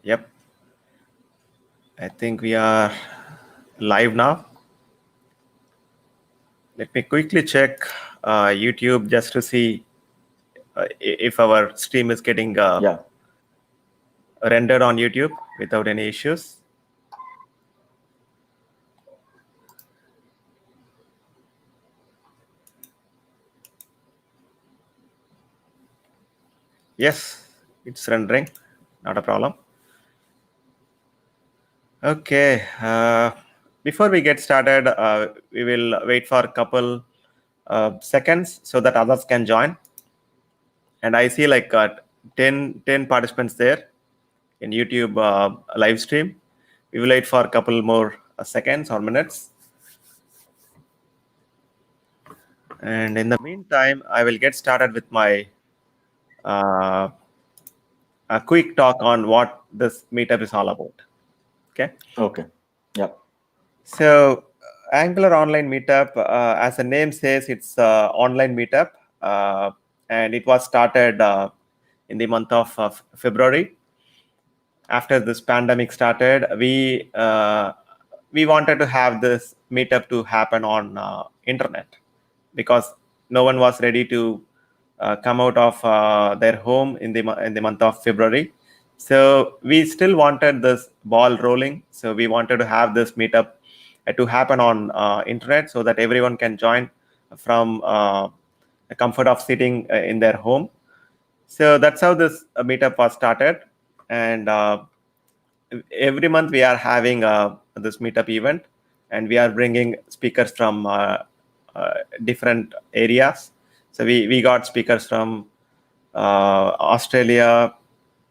Yep. I think we are live now. Let me quickly check YouTube just to see if our stream is getting rendered on YouTube without any issues. Yes, it's rendering. Not a problem. Okay. Before we get started, we will wait for a couple seconds so that others can join. And I see like 10 participants there in YouTube live stream. We will wait for a couple more seconds or minutes. And in the meantime, I will get started with my a quick talk on what this meetup is all about. Okay. Okay. Yeah. So Angular Online Meetup, as the name says, it's online meetup, and it was started in the month of February. After this pandemic started, we wanted to have this meetup to happen on internet because no one was ready to come out of their home in the month of February. So we still wanted this ball rolling. So we wanted to have this meetup to happen on internet so that everyone can join from the comfort of sitting in their home. So that's how this meetup was started. And every month we are having this meetup event, and we are bringing speakers from different areas. So we got speakers from Australia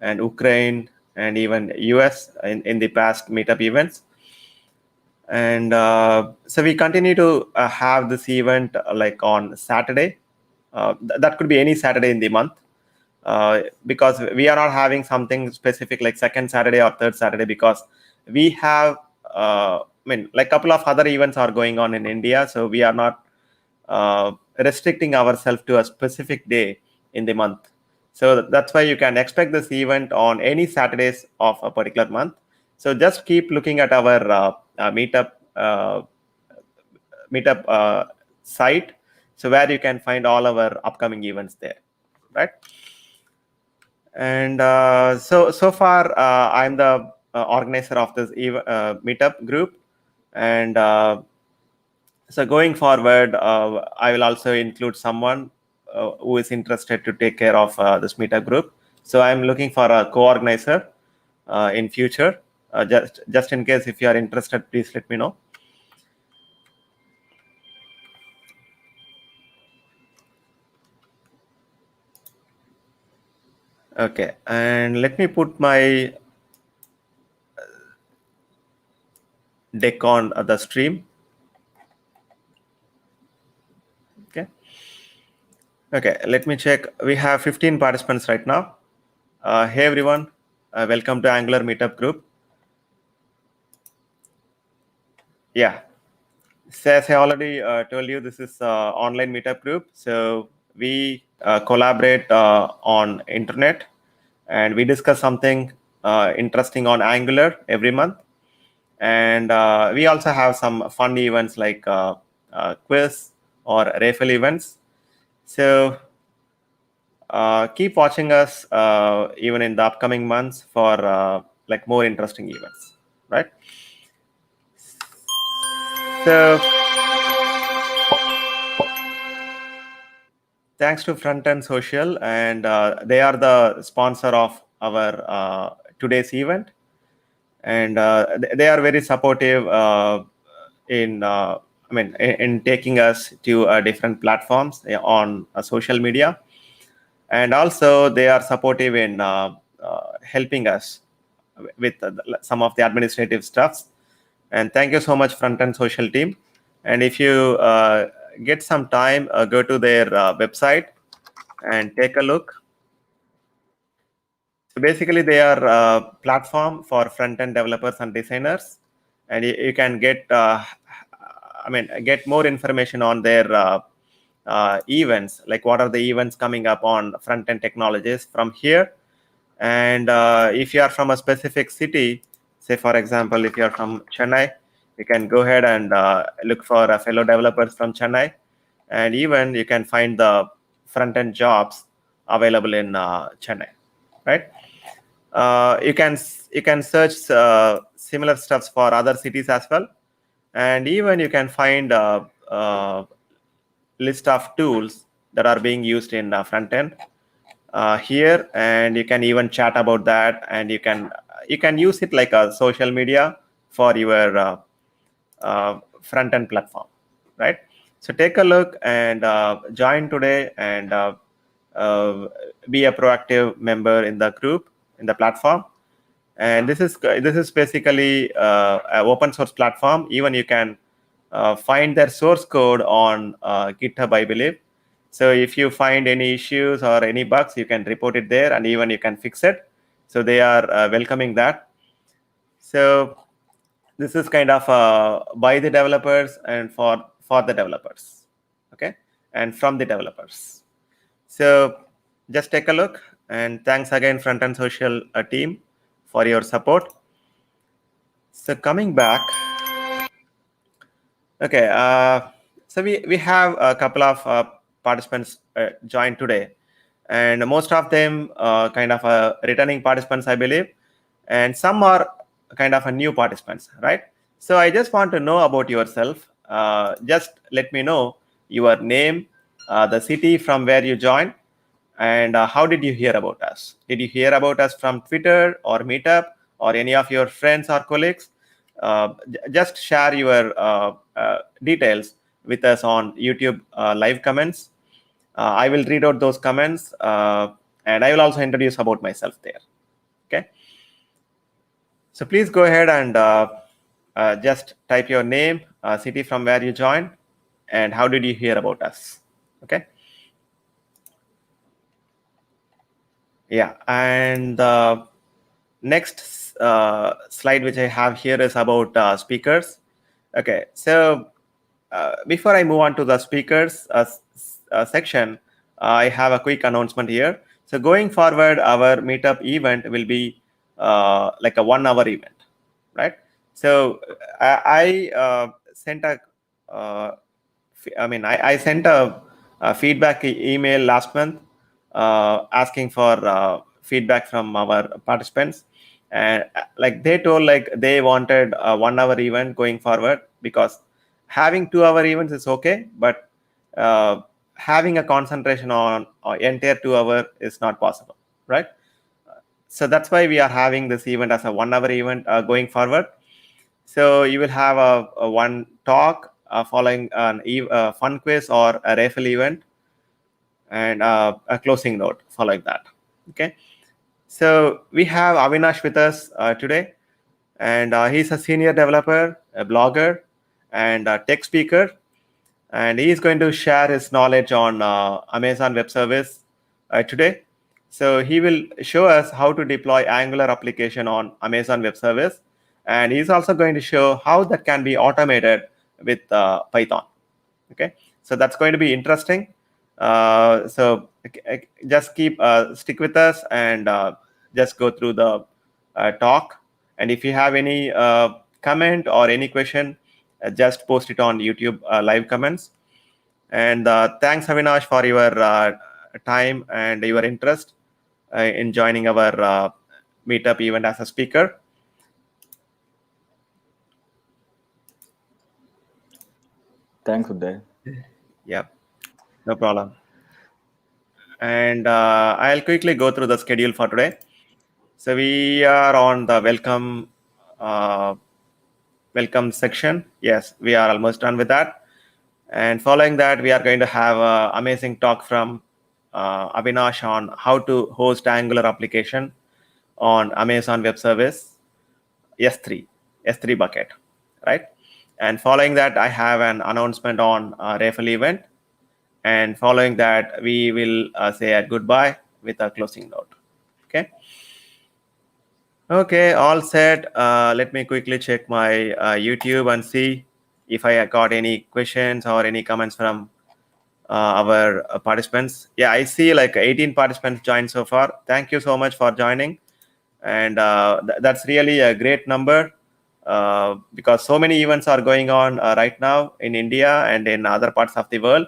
and Ukraine and even US in the past meetup events. And so we continue to have this event like on Saturday. That could be any Saturday in the month. Because we are not having something specific like second Saturday or third Saturday, because we have, like a couple of other events are going on in India. So we are not restricting ourselves to a specific day in the month. So that's why you can expect this event on any Saturdays of a particular month. So just keep looking at our meetup site, so where you can find all our upcoming events there, right? And so far, I'm the organizer of this meetup group, and so going forward, I will also include someone who is interested to take care of this meetup group. So I'm looking for a co-organizer in future. Just in case, if you are interested, please let me know. Okay, and let me put my deck on the stream. Okay, let me check. We have 15 participants right now. Hey everyone, welcome to Angular Meetup Group. Yeah, so as I already told you, this is online meetup group. So we collaborate on internet, and we discuss something interesting on Angular every month. And we also have some fun events like quiz or raffle events. So keep watching us even in the upcoming months for like more interesting events, right? So thanks to Frontend Social, and they are the sponsor of our today's event, and they are very supportive in in taking us to different platforms on social media, and also they are supportive in helping us with some of the administrative stuffs. And thank you so much, Frontend Social team. And if you get some time, go to their website and take a look. So basically, they are a platform for front-end developers and designers, and you can get get more information on their events, like what are the events coming up on front-end technologies from here. And if you are from a specific city, say for example, if you are from Chennai, you can go ahead and look for fellow developers from Chennai, and even you can find the front-end jobs available in Chennai, right? You can search similar stuffs for other cities as well, and even you can find list of tools that are being used in front end here, and you can even chat about that, and you can use it like a social media for your front end platform, right? So take a look and join today, and uh, be a proactive member in the group, in the platform. And this is basically an open source platform. Even you can find their source code on GitHub, I believe. So if you find any issues or any bugs, you can report it there, and even you can fix it. So they are welcoming that. So this is kind of by the developers and for the developers, okay, and from the developers. So just take a look, and thanks again, Frontend Social team, for your support. So coming back, okay, so we have a couple of participants joined today, and most of them kind of returning participants, I believe, and some are kind of a new participants, right? So I just want to know about yourself. Just let me know your name, the city from where you joined, and how did you hear about us? Did you hear about us from Twitter or Meetup or any of your friends or colleagues? Just share your details with us on YouTube live comments. I will read out those comments, and I will also introduce about myself there. Okay. So please go ahead and just type your name, city from where you joined, and how did you hear about us? Okay. Yeah, and the next slide which I have here is about speakers. Okay, so before I move on to the speakers section, I have a quick announcement here. So going forward, our meetup event will be like a 1 hour event, right? So I sent a I sent a feedback email last month asking for feedback from our participants, and like they told like they wanted a 1 hour event going forward, because having 2 hour events is okay, but having a concentration on entire 2 hour is not possible, right? So that's why we are having this event as a 1 hour event going forward. So you will have a one talk following a fun quiz or a raffle event, and a closing note following that. Okay. So we have Avinash with us today, and he's a senior developer, a blogger, and a tech speaker, and he is going to share his knowledge on Amazon Web Service today. So he will show us how to deploy Angular application on Amazon Web Service, and he's also going to show how that can be automated with Python. Okay, so that's going to be interesting. So just stick with us, and just go through the talk. And if you have any comment or any question, just post it on YouTube live comments. And thanks, Avinash, for your time and your interest in joining our meetup event as a speaker. Thanks, Uday. Yeah, no problem. And I'll quickly go through the schedule for today. So we are on the welcome section. Yes, we are almost done with that. And following that, we are going to have an amazing talk from Avinash on how to host Angular application on Amazon Web Service S3 bucket, right? And following that, I have an announcement on raffle event. And following that, we will say a goodbye with a closing note. Okay. Okay, all set. Let me quickly check my YouTube and see if I got any questions or any comments from our participants. Yeah, I see like 18 participants joined so far. Thank you so much for joining. And that's really a great number because so many events are going on right now in India and in other parts of the world.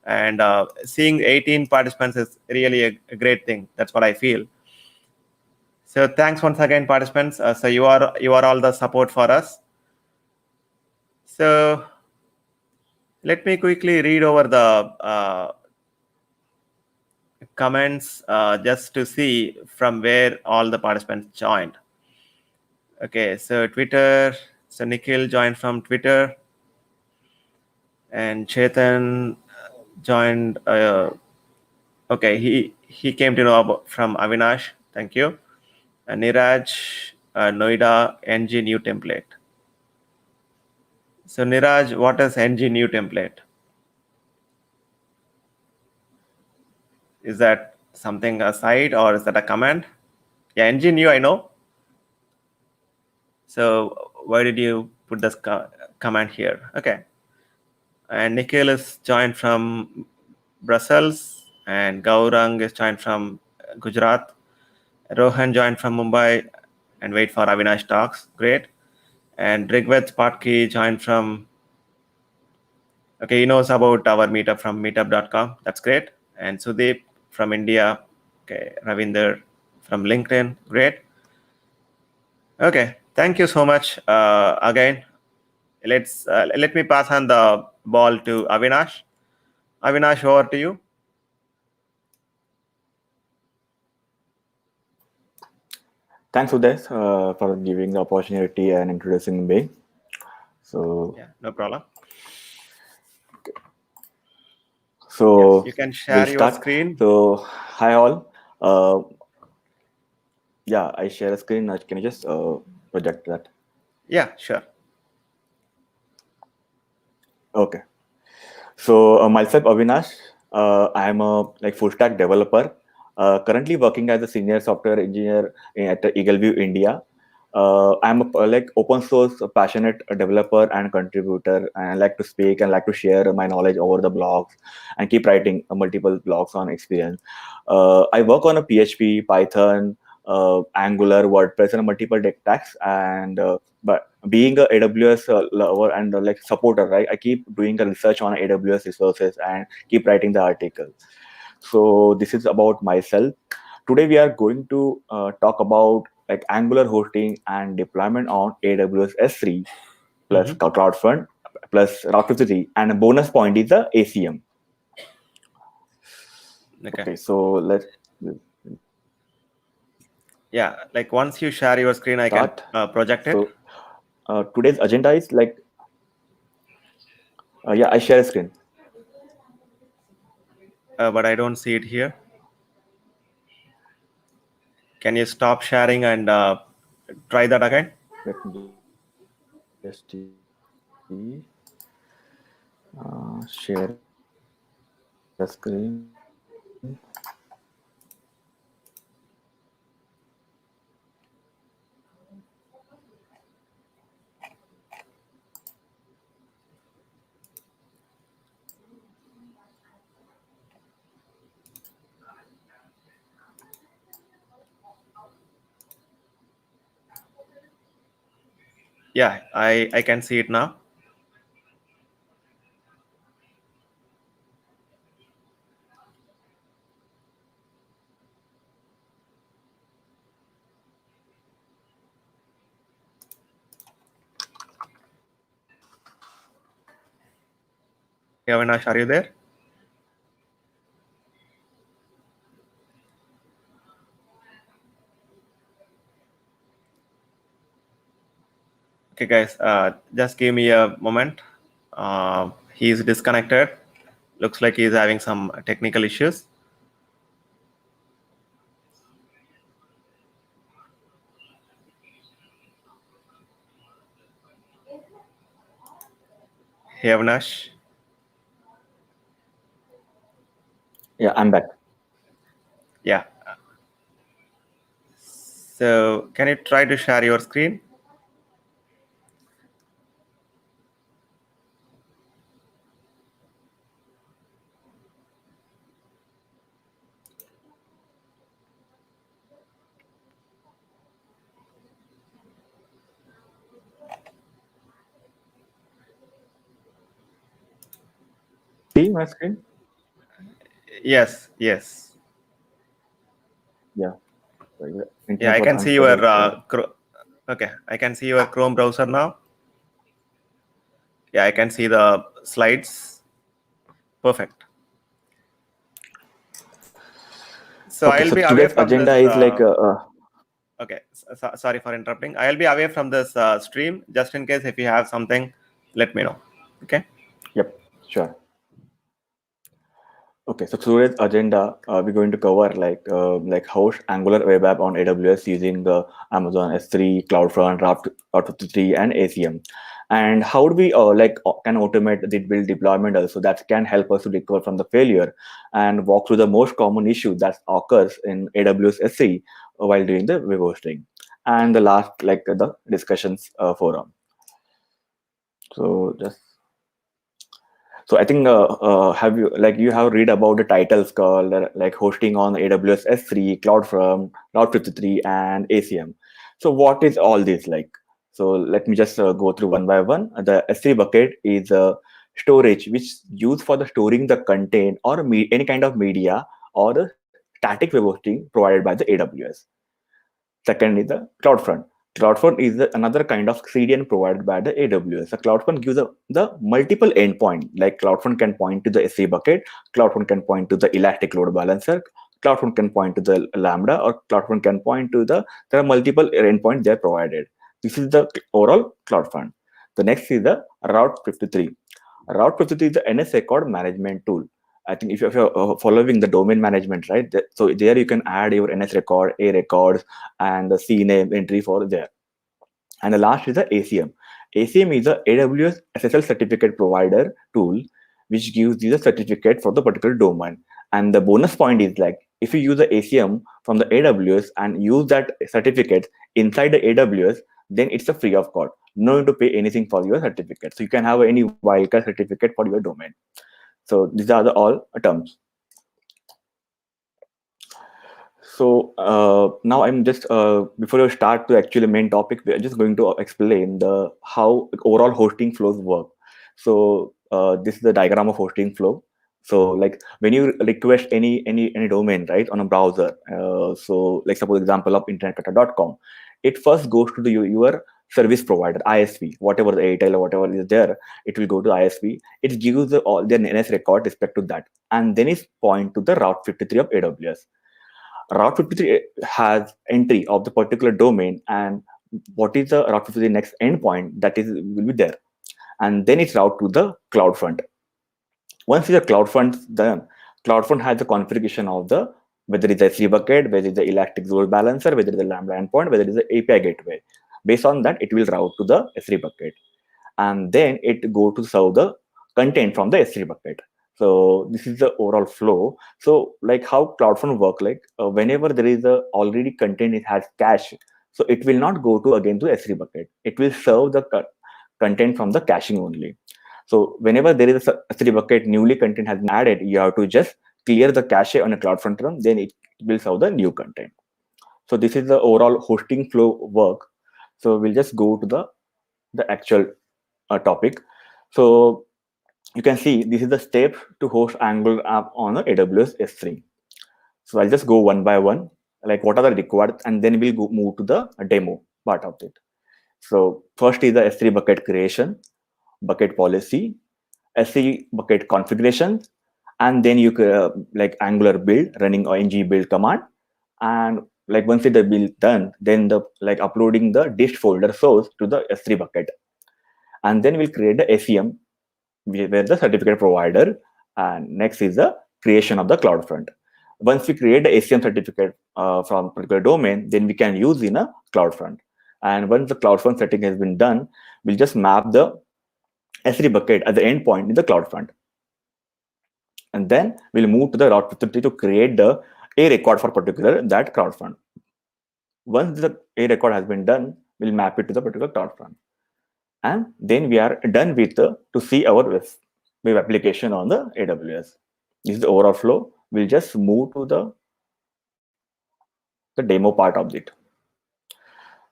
And seeing 18 participants is really a great thing. That's what I feel. So thanks once again, participants. So you are all the support for us. So let me quickly read over the comments just to see from where all the participants joined. Okay, so Twitter. So Nikhil joined from Twitter, and Chetan joined. Okay, he came to know about, from Avinash. Thank you. And Niraj, Noida, NG new template. So Niraj, what is NG new template? Is that something aside or is that a command? Yeah, NG new, I know. So why did you put this command here? Okay. And Nikhil is joined from Brussels, and Gaurang is joined from Gujarat. Rohan joined from Mumbai, and wait for Avinash talks. Great. And Rigved Patki joined from. Okay, he knows about our meetup from meetup.com. That's great. And Sudeep from India. Okay, Ravinder from LinkedIn. Great. Okay, thank you so much again. Let me pass on the ball to Avinash. Avinash, over to you. Thanks, Uday, for giving the opportunity and introducing me. So, Yeah, no problem. Yes, so you can we'll share your start. screen. So, hi all. Yeah, I share a screen. Can you just project that? Yeah, sure. Okay. So myself, Avinash, I am a full stack developer. Currently working as a senior software engineer at Eagleview, India. I'm a open source passionate developer and contributor, and I like to speak and like to share my knowledge over the blogs and keep writing multiple blogs on experience. I work on a PHP, Python, Angular, WordPress, and multiple tech stacks. And but being a AWS lover and supporter, right? I keep doing the research on AWS resources and keep writing the articles. So this is about myself. Today we are going to talk about Angular hosting and deployment on AWS S3 plus Mm-hmm. CloudFront plus Route 53, and a bonus point is the ACM. Okay. Okay, so let's Yeah, like once you share your screen, I can start. project it. So today's agenda is yeah, I share a screen. But I don't see it here. Can you stop sharing and try that again? Let me just see. Share a screen. Yeah, I can see it now. Okay, Avinash, are you there? Okay, guys, just give me a moment. He's disconnected. Looks like he's having some technical issues. Hey, Avinash. Yeah, I'm back. Yeah. So can you try to share your screen? see my screen? Yes, yes. Yeah. Yeah, Internet I was can see your unstable. So okay. I can see your Chrome browser now. Yeah, I can see the slides. Perfect. So okay. I'll So be away today's from agenda this. is like Okay, sorry for interrupting. I'll be away from this stream just in case if you have something, let me know. Okay. yep, sure. Okay, so today's agenda, we're going to cover like host Angular web app on AWS using Amazon S3, CloudFront, Route 53, and ACM, and how do we can automate the build deployment also that can help us to recover from the failure and walk through the most common issue that occurs in AWS S3 while doing the web hosting, and the last the discussions forum. So just So I think have you have read about the titles called like hosting on AWS S3, CloudFront, Route 53, and ACM. So what is all this like? So let me just go through one by one. The S3 bucket is storage which is used for the storing the content or any kind of media or the static web hosting provided by the AWS. Second is the CloudFront. CloudFront is another kind of CDN provided by the AWS. So CloudFront gives the multiple endpoint. Like CloudFront can point to the S3 bucket, CloudFront can point to the Elastic Load Balancer, CloudFront can point to the Lambda, or CloudFront can point to there are multiple endpoints they are provided. This is the overall CloudFront. The next is the Route 53. Route 53 is the NS record management tool. I think if you're following the domain management, right? So there you can add your NS record, A records, and the CNAME entry for there. And the last is the ACM. ACM is the AWS SSL certificate provider tool, which gives you the certificate for the particular domain. And the bonus point is like if you use the ACM from the AWS and use that certificate inside the AWS, then it's a free of cost. No need to pay anything for your certificate. So you can have any wildcard certificate for your domain. So these are the all terms. So now I'm just before we start to actually main topic, we're just going to explain the how overall hosting flows work. So this is the diagram of hosting flow. So like when you request any domain right on a browser, so like suppose example of internetcata.com, it first goes to your service provider ISP, whatever the Airtel or whatever is there, it will go to ISP. It gives all the NS record respect to that, and then it point to the Route 53 of AWS. Route 53 has entry of the particular domain and what is the Route 53 next endpoint that is will be there, and then it's route to the CloudFront. Once the CloudFront done, CloudFront has the configuration of the whether it's a S3 bucket, whether it's the Elastic Load Balancer, whether it's a Lambda endpoint, whether it's the API gateway. Based on that, it will route to the S3 bucket, and then it go to serve the content from the S3 bucket. So this is the overall flow. So like how CloudFront work, like whenever there is a already content, it has cache. So it will not go to again to S3 bucket. It will serve the content from the caching only. So whenever there is a S3 bucket, newly content has been added, you have to just clear the cache on a CloudFront run, then it will serve the new content. So this is the overall hosting flow work. So we'll just go to the actual topic. So you can see this is the step to host Angular app on the AWS S3. So I'll just go one by one, like what are the required, and then we'll move to the demo part of it. So first is the S3 bucket creation, bucket policy, S3 bucket configuration, and then you could like Angular build running or ng build command, and like once it is build done, then the like uploading the dist folder source to the S3 bucket, and then we'll create the ACM where the certificate provider, and next is the creation of the CloudFront. Once we create the ACM certificate from particular domain, then we can use in a CloudFront. And once the CloudFront setting has been done, we'll just map the S3 bucket at the endpoint in the CloudFront. And then we'll move to the Route 53 to create the A record for particular that CloudFront. Once the A record has been done, we'll map it to the particular CloudFront. And then we are done with to see our web application on the AWS. This is the overall flow. We'll just move to the demo part of it.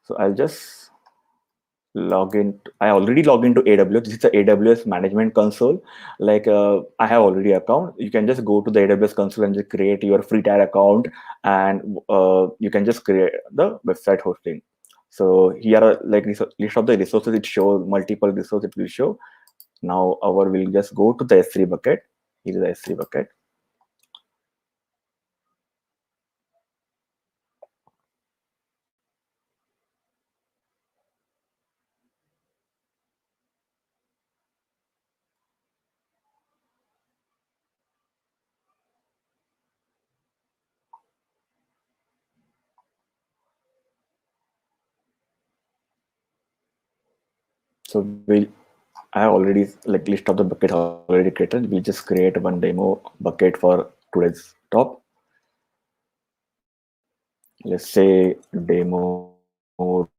So I'll just login. I already logged into AWS. This is the AWS management console. I have already account. You can just go to the AWS console and just create your free tier account, and you can just create the website hosting. So here are list of the resources. It shows multiple resources. It will show. Now our will just go to the S3 bucket. Here is the S3 bucket. So I have already list of the buckets already created. We just create one demo bucket for today's talk. Let's say demo.com.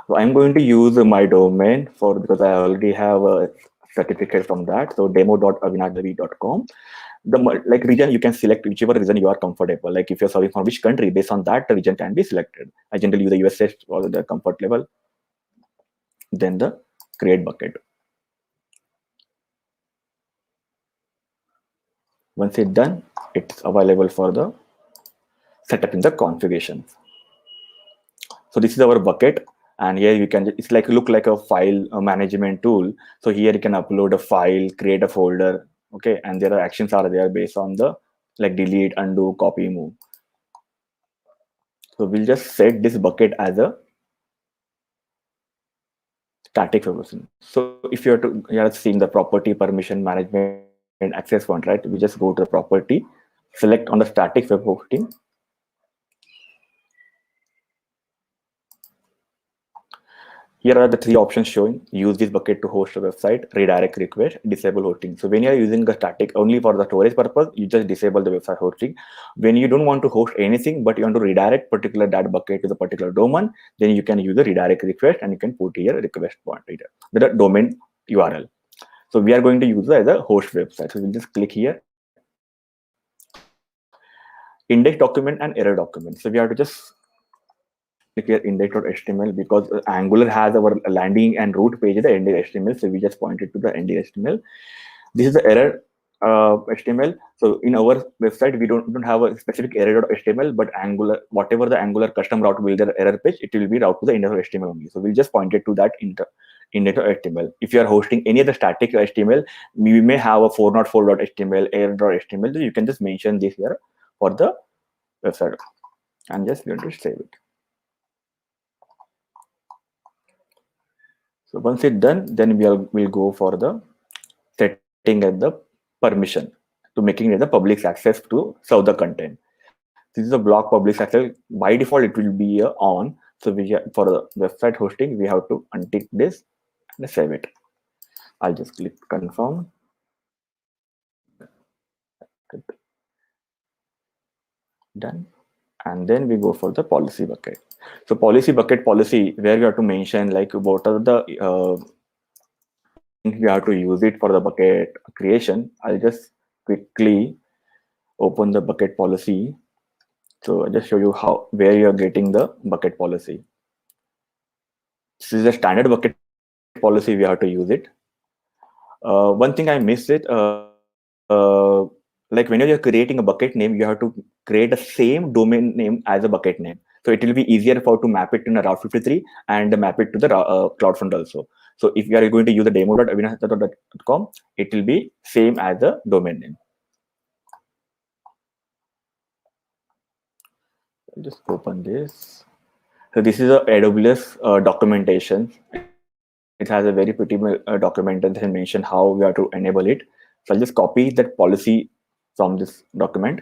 So I'm going to use my domain because I already have a certificate from that. So demo.avinashdavi.com. The region, you can select whichever region you are comfortable. Like if you're serving from which country, based on that, the region can be selected. I generally use the USA for the comfort level. Then the create bucket. Once it's done, it's available for the setup in the configurations. So this is our bucket, and here you can, it's look like a file management tool. So here you can upload a file, create a folder, okay, and there are actions are there based on the delete, undo, copy, move. So we'll just set this bucket as a static function. So if you are seeing the property permission management access point, right? We just go to the property, select on the static web hosting. Here are the three options showing. Use this bucket to host a website, redirect request, disable hosting. So when you are using the static only for the storage purpose, you just disable the website hosting. When you don't want to host anything, but you want to redirect particular that bucket to the particular domain, then you can use the redirect request, and you can put here request point right there, the domain URL. So we are going to use it as a host website. So we'll just click here, index document and error document. So we have to just here index.html because Angular has our landing and root page, the index.html. So we just pointed to the index.html. This is the error HTML. So in our website, we don't have a specific error.html, but Angular, whatever the Angular custom route will the error page, it will be route to the index.html only. So we'll just point it to that index.html. If you are hosting any other static HTML, we may have a 404.html, error.html. So you can just mention this here for the website, and just going to save it. So once it's done, then we'll go for the setting at the permission to making it the public access to serve the content. This is a block public access. By default, it will be on. So for the website hosting, we have to untick this and save it. I'll just click confirm. Done. And then we go for the policy bucket. So policy bucket policy, where we have to mention what are the things we have to use it for the bucket creation. I'll just quickly open the bucket policy. So I'll just show you where you are getting the bucket policy. This is a standard bucket policy. We have to use it. One thing I missed it. Whenever you're creating a bucket name, you have to create the same domain name as a bucket name. So it will be easier to map it in a Route 53 and map it to the CloudFront also. So if you are going to use the demo.avinashdavi.com, it will be same as the domain name. I'll just open this. So this is a AWS documentation. It has a very pretty documentation that mention how we have to enable it. So I'll just copy that policy from this document.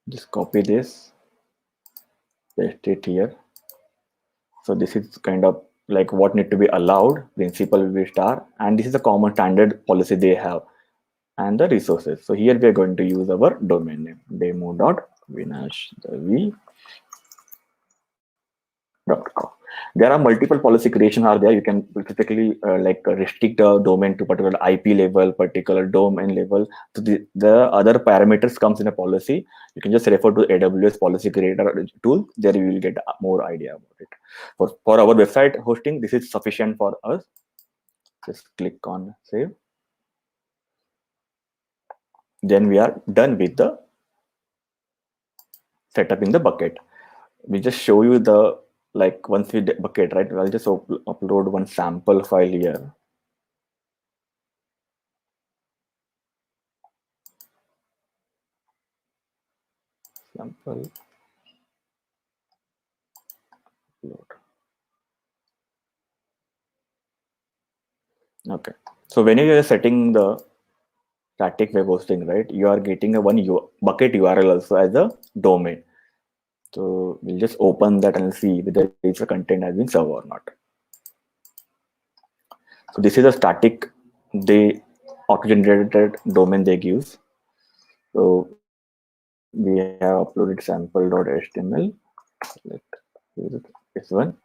Just copy this, paste it here. So this is kind of what need to be allowed. Principal will be star, and this is a common standard policy they have, and the resources. So here we are going to use our domain name demo.avinashdavi. Avinash.com. There are multiple policy creation are there. You can specifically restrict a domain to particular IP level, particular domain level. So the other parameters comes in a policy. You can just refer to AWS policy creator tool. There you will get more idea about it. For our website hosting, this is sufficient for us. Just click on save. Then we are done with the setup in the bucket. We just show you the once we bucket, right? I'll just upload one sample file here. Sample upload. Okay. So when you are setting the static web hosting, right, you are getting a bucket URL also as a domain. So we'll just open that and see whether it's a content has been served or not. So this is a static they auto-generated domain they give. So we have uploaded sample.html. This one.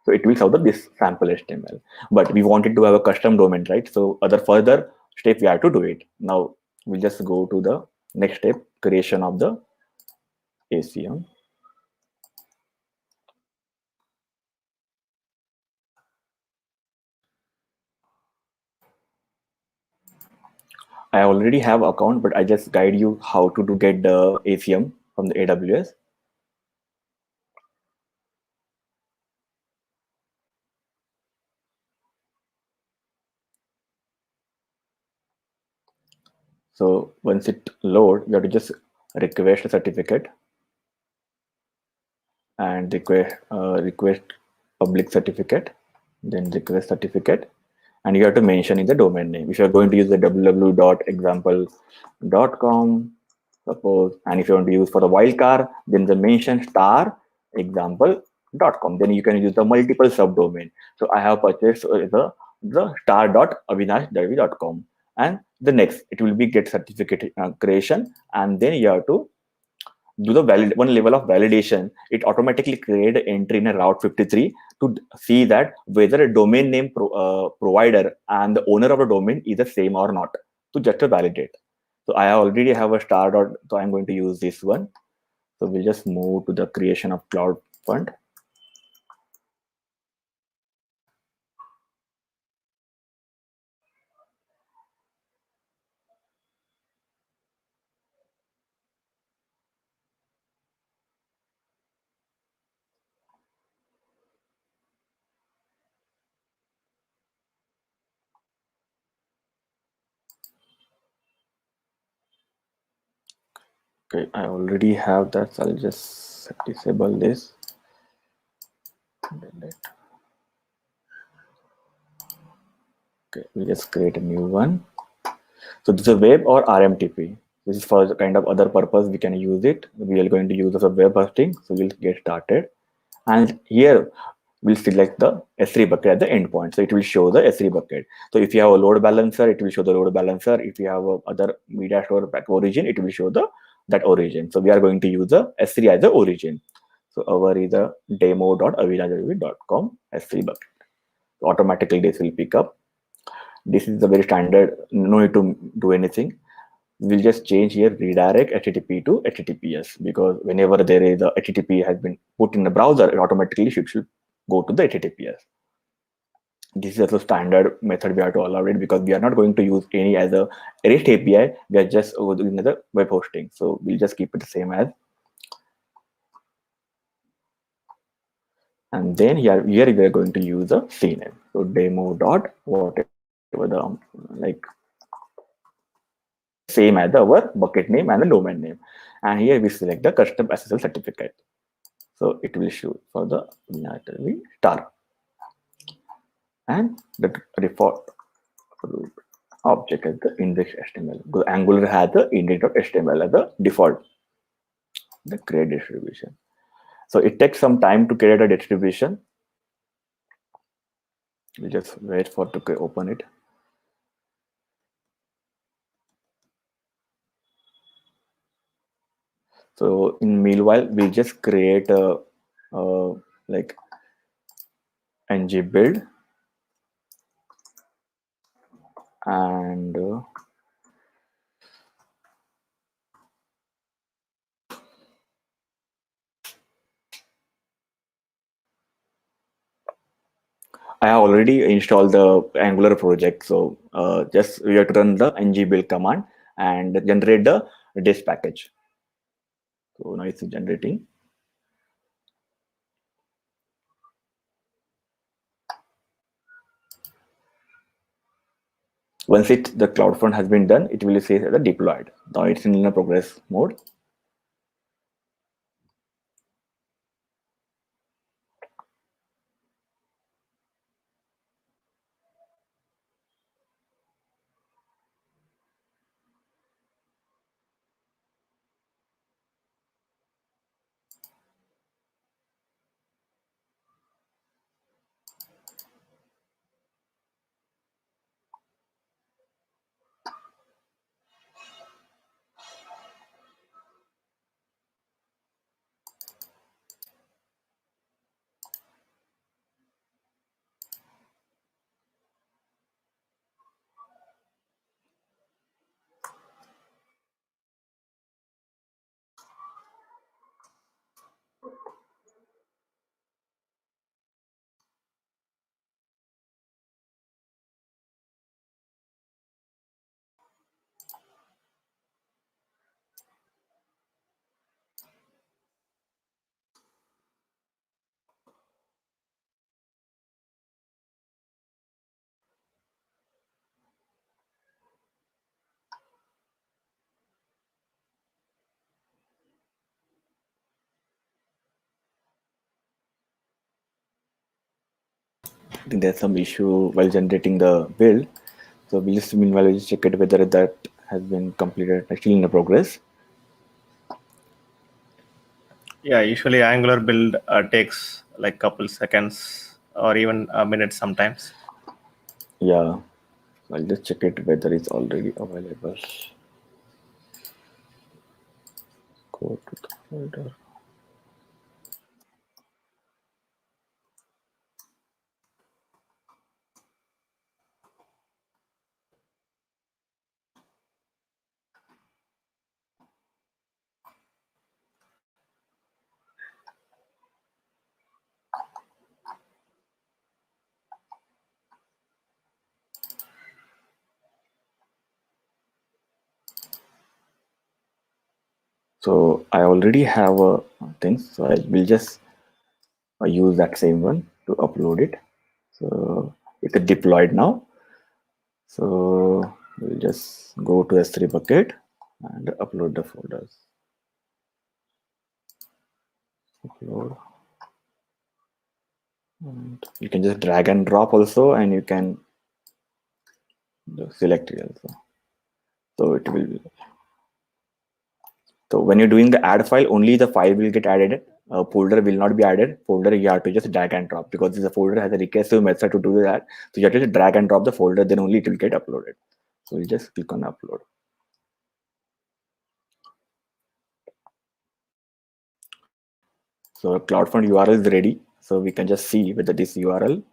So it will serve this sample HTML. But we wanted to have a custom domain, right? So other further step we have to do it. Now we'll just go to the next step, creation of the ACM. I already have account, but I just guide you how to get the ACM from the AWS. So once it load, you have to just request a certificate and request public certificate, then request certificate, and you have to mention in the domain name. If you're going to use the www.example.com, suppose, and if you want to use for the wildcard, then the mention star example.com. Then you can use the multiple subdomain. So I have purchased the star.avinash.com, and the next it will be get certificate creation, and then you have to do the one level of validation. It automatically create an entry in a route 53 to see that whether a domain name provider and the owner of the domain is the same or not, to just to validate. So I already have a star dot, so I'm going to use this one. So we'll just move to the creation of CloudFront. Okay, I already have that, so I'll just disable this. Okay, we just create a new one. So this is a web or RMTP. This is for the kind of other purpose we can use it. We are going to use as a web hosting. So we'll get started. And here we'll select the S3 bucket at the endpoint. So it will show the S3 bucket. So if you have a load balancer, it will show the load balancer. If you have a other media store back origin, it will show that origin. So we are going to use the S3 as the origin. So our is a demo.avinash.com S3 bucket. So automatically this will pick up. This is the very standard, no need to do anything. We'll just change here redirect HTTP to HTTPS, because whenever there is a HTTP has been put in the browser, it automatically should go to the HTTPS. This is a standard method we have to allow it, because we are not going to use any as a REST API. We are just doing the web hosting. So we'll just keep it the same as. And then here we are going to use a CNAME. So demo dot whatever the same as our bucket name and the domain name. And here we select the custom SSL certificate. So it will show for the star. And the default object as the index.html. The Angular has the index.html as the default, the create distribution. So it takes some time to create a distribution. We'll just wait for to open it. So in meanwhile, we just create a like ng build, and I have already installed the Angular project. So just we have to run the ng build command and generate the disk package. So now it's generating. Once the CloudFront has been done, it will say the deployed. Now it's in a progress mode. I think there's some issue while generating the build. So we'll just meanwhile we'll just check it whether that has been completed, actually in the progress. Yeah, usually Angular build takes like couple seconds or even a minute sometimes. Yeah, so I'll just check it whether it's already available. Go to the folder. So I already have a thing, so I will just use that same one to upload it. So it's deployed now. So we'll just go to S3 bucket and upload the folders. Upload. And you can just drag and drop also, and you can select it also. So it will. So when you're doing the add file, only the file will get added. Folder will not be added. Folder you have to just drag and drop, because the folder has a recursive method to do that. So you have to just drag and drop the folder, then only it will get uploaded. So you just click on upload. So CloudFront URL is ready. So we can just see whether this URL.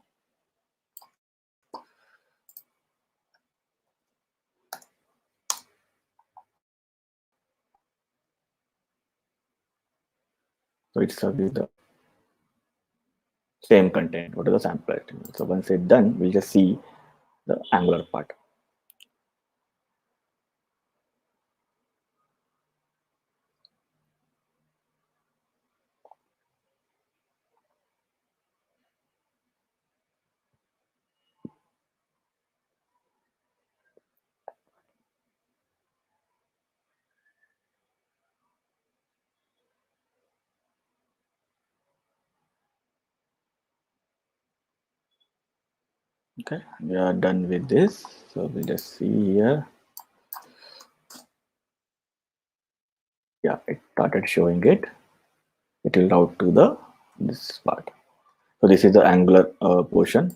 So it's the same content. What is the sample HTML? So once it's done, we'll just see the Angular part. Okay, we are done with this. So we'll just see here. Yeah, it started showing it. It will route to the this part. So this is the Angular portion.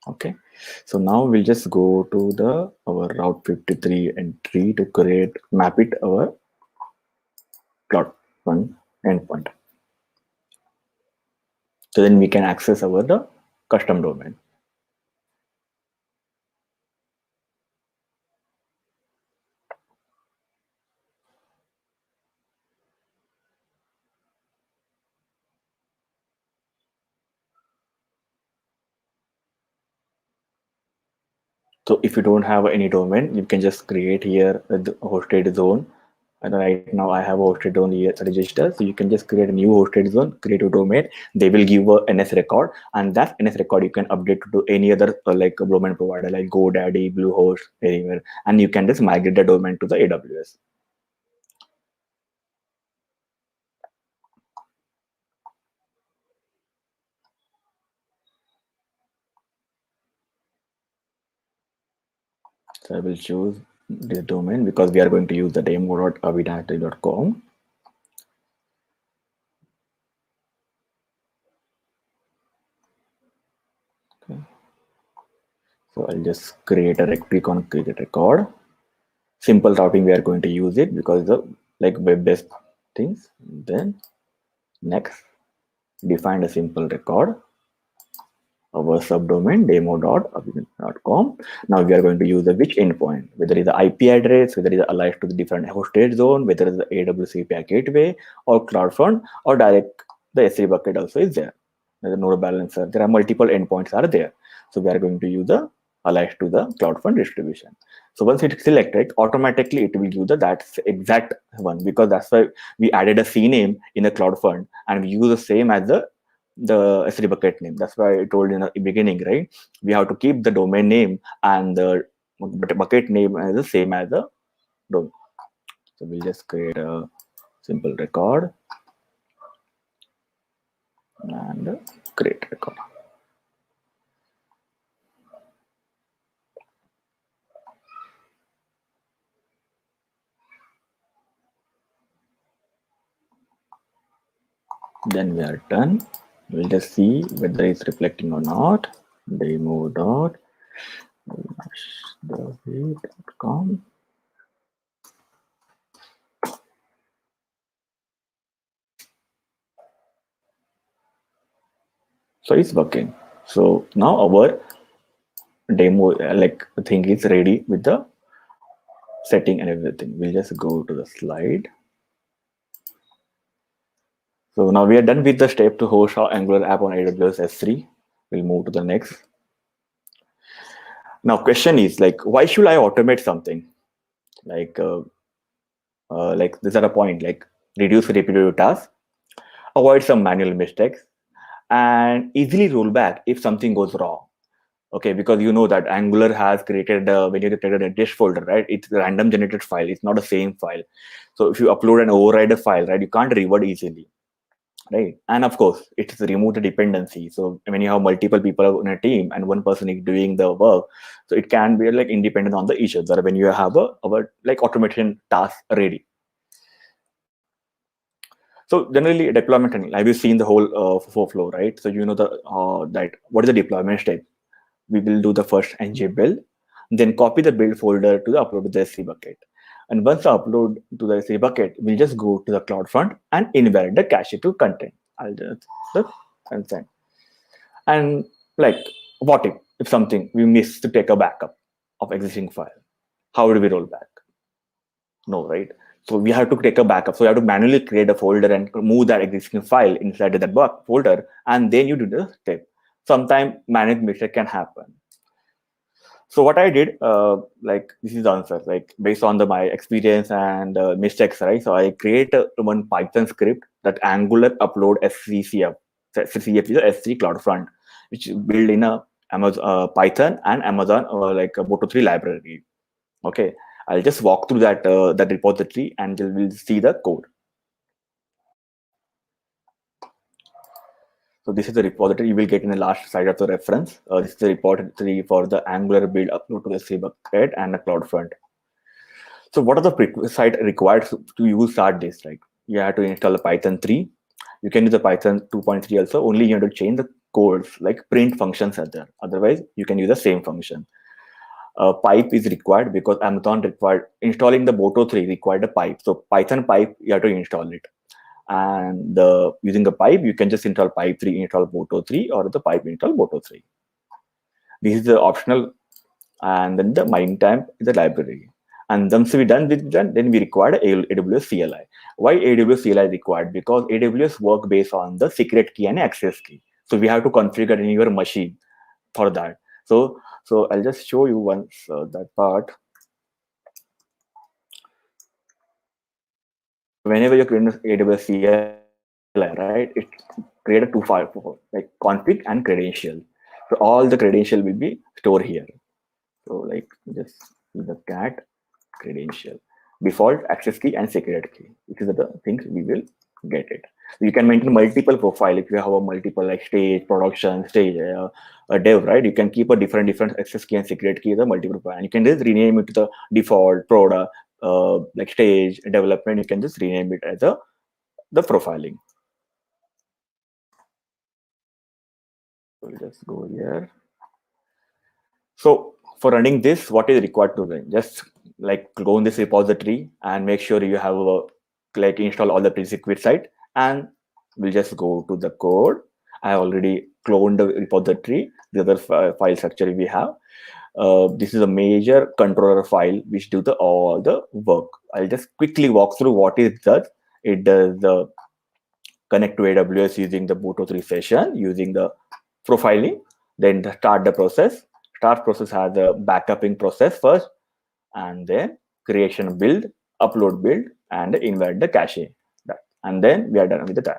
Okay, so now we'll just go to our Route 53 entry to map it our CloudFront endpoint. So then we can access our the custom domain. So if you don't have any domain, you can just create here the hosted zone. And right now I have a hosted zone here register. So you can just create a new hosted zone, create a domain. They will give a NS record, and that NS record you can update to any other like a domain provider like GoDaddy, Bluehost, anywhere, and you can just migrate the domain to the AWS. So I will choose this domain because we are going to use the demo.avinash.com. Okay. So I'll just create a click on create record. Simple routing, we are going to use it because the like web-based things. Then next, define a simple record. Our subdomain demo.avinash.com. Now we are going to use the which endpoint, whether it's the IP address, whether it's aligned to the different hosted zone, whether it's the AWS API gateway or CloudFront or direct the S3 bucket also is there. There's a node balancer. There are multiple endpoints are there. So we are going to use the aligned to the CloudFront distribution. So once it is selected, automatically it will give the that exact one because that's why we added a CNAME in a CloudFront and we use the same as the S3 bucket name. That's why I told in the beginning, right? We have to keep the domain name and the bucket name as the same as the domain. So we'll just create a simple record and create record. Then we are done. We'll just see whether it's reflecting or not. Demo.com. So it's working. So now our demo like thing is ready with the setting and everything. We'll just go to the slide. So now we are done with the step to host our Angular app on AWS S3. We'll move to the next. Now question is like, why should I automate something? Like this at a point, like reduce repetitive tasks, avoid some manual mistakes, and easily roll back if something goes wrong. Okay, because you know that Angular has created when you created a dish folder, right? It's a random generated file. It's not the same file. So if you upload an override file, right, you can't revert easily, right? And of course, it's remove the dependency. So when you have multiple people in a team and one person is doing the work, so it can be like independent on the each other when you have a like automation task ready. So generally, deployment and have you seen the whole flow, right? So you know the that what is the deployment step? We will do the first ng build, then copy the build folder to the upload to the S3 bucket. And once I upload to the S3 bucket, we'll just go to the CloudFront and invalidate the cache to content. I'll just consent. And like, what if something we miss to take a backup of existing file? How do we roll back? No, right? So we have to take a backup. So you have to manually create a folder and move that existing file inside that folder, and then you do the step. Sometimes managed mistake can happen. So what I did, like this is the answer, like based on my experience and mistakes, right? So I create one Python script that Angular upload SCCF, SCCF is a S3 CloudFront, which is built in a Amazon Python and Amazon like a Moto3 library. Okay, I'll just walk through that that repository and we'll see the code. So this is the repository you will get in the last slide of the reference. This is the repository for the Angular build upload to the S3 bucket and the CloudFront. So what are the prerequisites required to use start this? Like you have to install the Python 3. You can use the Python 2.3 also. Only you have to change the codes like print functions are there. Otherwise, you can use the same function. pipe is required because Amazon required installing the Boto 3 required a pipe. So Python pipe, you have to install it. And using the pipe, you can just install pipe 3, install Boto 3, or the pipe install Boto 3. This is the optional, and then the mining time is the library. And once we done with that, then we require AWS CLI. Why AWS CLI is required? Because AWS work based on the secret key and access key. So we have to configure in your machine for that. So I'll just show you once that part. Whenever you're creating AWS CLI, right, it create a two file like config and credential. So all the credential will be stored here. So like just the cat credential, default, access key, and secret key. These are the things we will get it. You can maintain multiple profile if you have a multiple like stage, production, stage, a dev, right? You can keep a different access key and secret key, the multiple profile, and you can just rename it to the default, product, like stage, development. You can just rename it as the profiling. So we'll just go here. So for running this, what is required to run? Just like go in this repository and make sure you have like install all the prerequisite site, and we'll just go to the code. I already cloned the repository, the other file structure we have. This is a major controller file which do all the work. I'll just quickly walk through what it does. It does the connect to AWS using the Boto 3 session, using the profiling, then start the process. Start process has a backupping process first, and then creation build, upload build, and invert the cache. And then we are done with the time.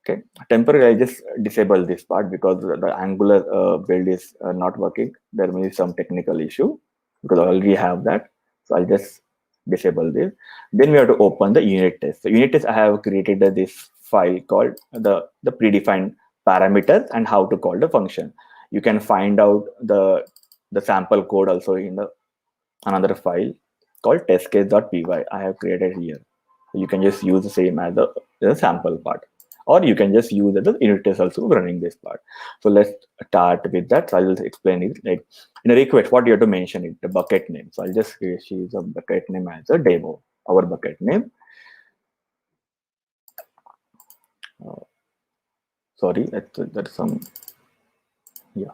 Okay, temporarily I just disable this part because the Angular build is not working. There may be some technical issue because I already have that. So I'll just disable this. Then we have to open the unit test. So unit test, I have created this file called the predefined parameters and how to call the function. You can find out the sample code also in the another file called testcase.py. I have created here. So you can just use the same as the sample part, or you can just use the unit test also running this part. So let's start with that. So I'll explain it. Like in a request, what you have to mention it, the bucket name. So I'll just use a bucket name as a demo, our bucket name. Sorry, that's some, yeah.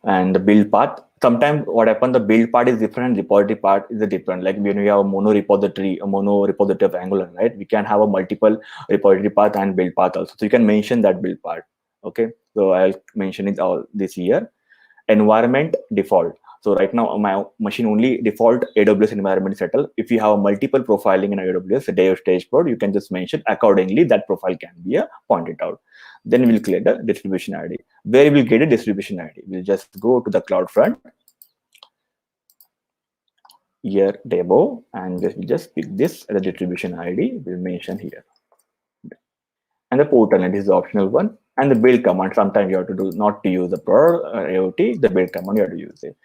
And the build path. Sometimes what happens, the build part is different, repository part is different. Like when we have a mono repository of Angular, right? We can have a multiple repository path and build path also. So you can mention that build part. Okay. So I'll mention it all this here. Environment default. So right now my machine only default AWS environment settle. If you have a multiple profiling in AWS, dev stage prod, you can just mention accordingly that profile can be pointed out. Then we'll create the distribution ID. Where we'll get a distribution ID? We'll just go to the CloudFront here demo, and just pick this as a distribution ID. We'll mention here. And the portal, and this is the optional one. And the build command, sometimes you have to do not to use the AOT, the build command you have to use it.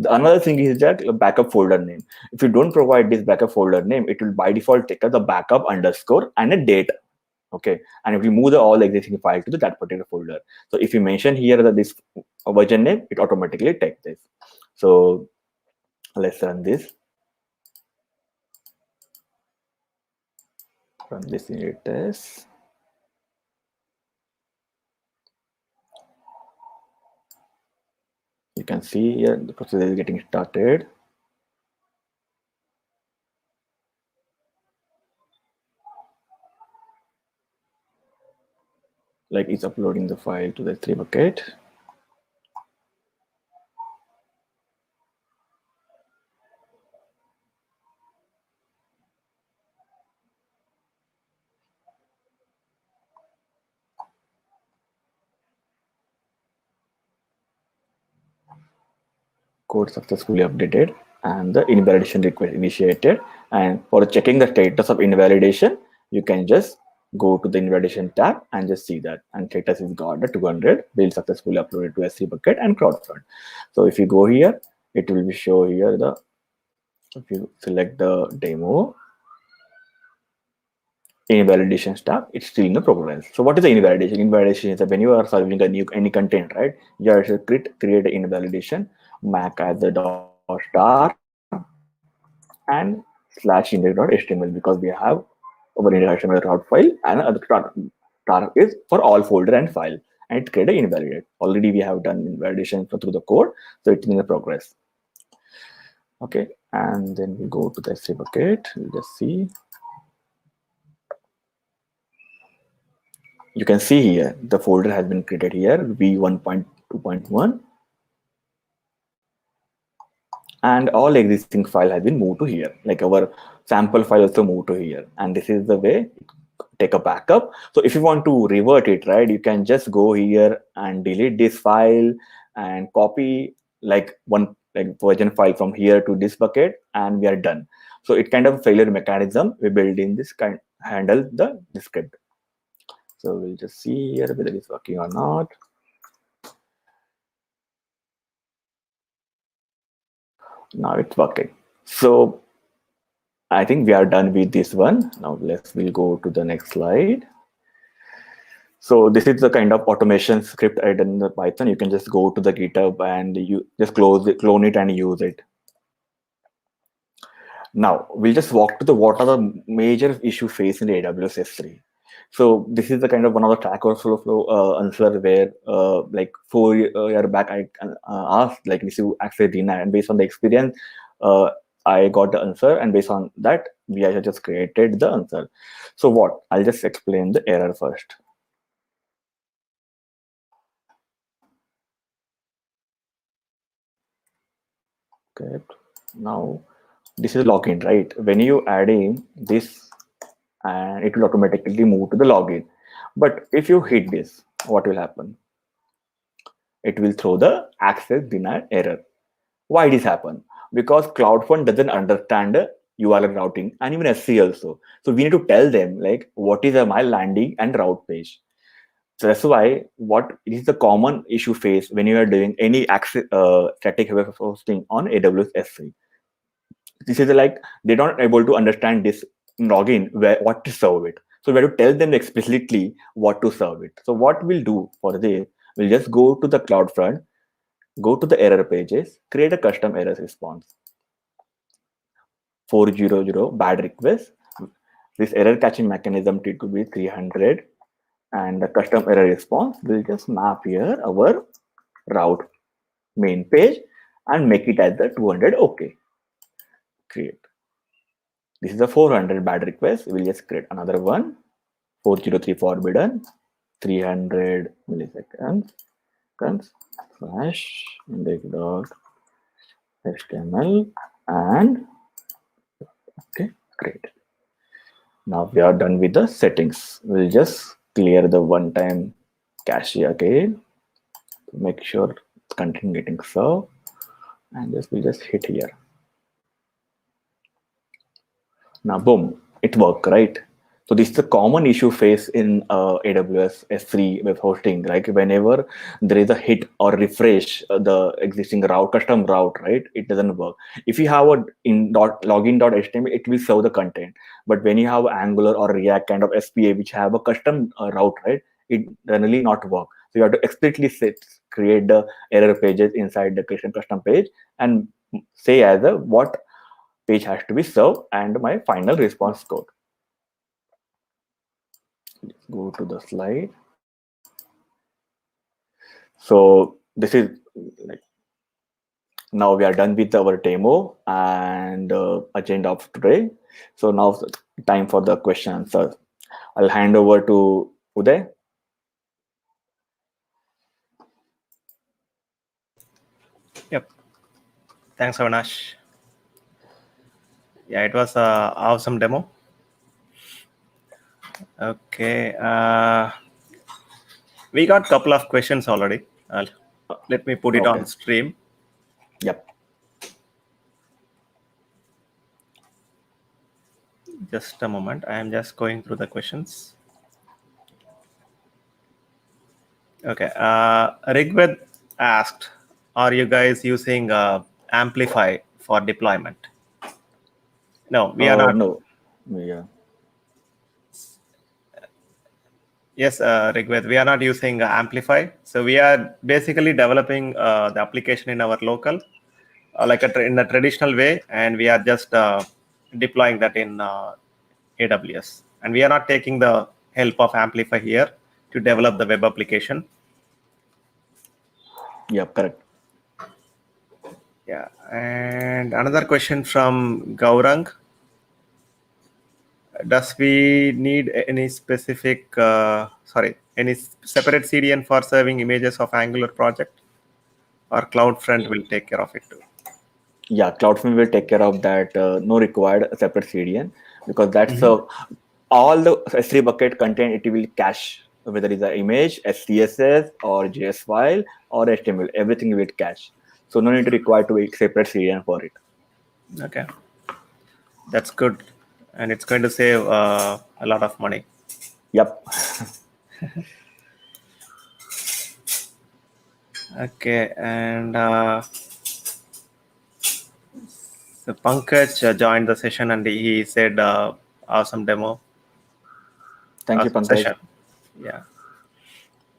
Another thing is that backup folder name. If you don't provide this backup folder name, it will by default take the backup underscore and a date. Okay, and if you move all existing file to that particular folder. So if you mention here that this version name, it automatically takes this. So let's run this. Run this unit test. You can see here the process is getting started. Like it's uploading the file to the S3 bucket. Code successfully updated and the invalidation request initiated. And for checking the status of invalidation, you can just go to the invalidation tab and just see that. And status is got the 200, build successfully uploaded to S3 bucket and CloudFront. So if you go here, it will be show here if you select the demo, invalidation tab, it's still in the progress. So what is the invalidation? Invalidation is that when you are serving any content, right? You have to create an invalidation Mac as a .star, and /index.html because we have our index.html route file, and other star is for all folder and file, and it create an invalidate. Already we have done invalidation through the code, so it's in the progress. Okay, and then we go to the S3 bucket. We'll just see. You can see here the folder has been created here, v1.2.1, and all existing file has been moved to here. Like our sample file also moved to here, and this is the way take a backup. So if you want to revert it, right, you can just go here and delete this file and copy like one like version file from here to this bucket, and we are done. So it kind of failure mechanism we build in this kind handle the script. So we'll just see here whether it's working or not. Now it's working. So I think we are done with this one. Now we'll go to the next slide. So this is the kind of automation script I done in the Python. You can just go to the GitHub and you just clone it and use it. Now we'll just walk to the what are the major issue faced in the AWS S3. So this is the kind of one of the Stack Overflow answer where like 4 years back I asked like this you access deny, and based on the experience I got the answer, and based on that we have just created the answer. So what I'll just explain the error first. Okay, now this is login, right? When you add in this, and it will automatically move to the login. But if you hit this, what will happen? It will throw the access denied error. Why this happen? Because CloudFront doesn't understand URL routing and even S3 also. So we need to tell them like what is my landing and route page. So that's why what is the common issue face when you are doing any access static web hosting on AWS S3. This is like they don't able to understand this login where what to serve it. So we have to tell them explicitly what to serve it. So what we'll do for this, we'll just go to the CloudFront, go to the error pages, create a custom error response. 400 bad request. This error catching mechanism need to be 300, and the custom error response will just map here our route main page and make it as the 200. Okay, create. This is a 400 bad request. We'll just create another one. 403 forbidden, 300 milliseconds, slash index.html, and okay, great. Now we are done with the settings. We'll just clear the one-time cache again to make sure it's content getting served, and this will just hit here. Now boom, it worked, right? So this is a common issue faced in AWS S3 web hosting. Like whenever there is a hit or refresh the existing route, custom route, right? It doesn't work. If you have a login.html, it will serve the content. But when you have Angular or React kind of SPA, which have a custom route, right? It generally not work. So you have to explicitly create the error pages inside the custom page and say as a what page has to be served and my final response code. Let's go to the slide. So this is like now we are done with our demo and agenda of today. So now time for the question answer. I'll hand over to Uday. Yep. Thanks, Avinash. Yeah, it was an awesome demo. Okay. We got a couple of questions already. Let me put it on stream. Yep. Just a moment. I am just going through the questions. Okay. Rigved asked, are you guys using Amplify for deployment? No, we are not. No. Yeah. Yes, Rigved, we are not using Amplify. So we are basically developing the application in our local, in a traditional way, and we are just deploying that in AWS. And we are not taking the help of Amplify here to develop the web application. Yeah, correct. Yeah, and another question from Gaurang. Does we need any specific, any separate CDN for serving images of Angular project, or CloudFront will take care of it too? Yeah, CloudFront will take care of that. No required separate CDN, because that's all the S3 bucket content it will cache, whether it's an image, a CSS or JS file or HTML, everything will cache. So no need to require to a separate CDN for it. Okay, that's good, and it's going to save a lot of money. Yep. Okay, and so Pankaj joined the session and he said, "Awesome demo, Thank you, awesome Pankaj. session." Yeah,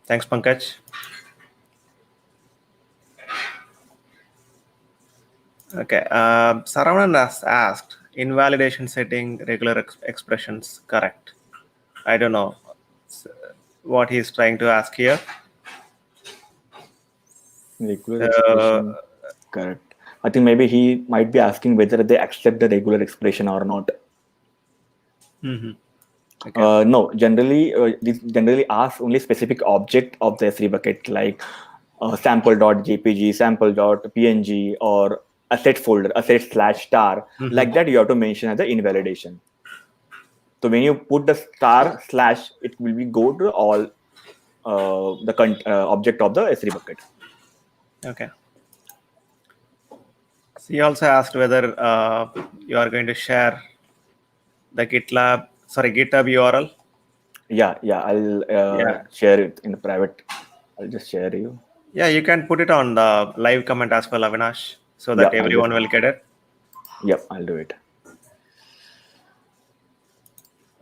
thanks, Pankaj. Okay, Saravanan has asked, invalidation setting regular expressions correct? I don't know what he's trying to ask here. Regular expression, correct. I think maybe he might be asking whether they accept the regular expression or not. Okay. No, generally, this generally asks only specific object of the S3 bucket, like sample.jpg, sample.png, or asset folder, asset slash star. Like that, you have to mention as the invalidation. So when you put the star slash, it will be go to all the object of the S3 bucket. Okay. So he also asked whether you are going to share the GitHub URL. Yeah, I'll share it in the private. I'll just share you. Yeah, you can put it on the live comment as well, Avinash, so Yeah, that everyone will get it. Yep, I'll do it.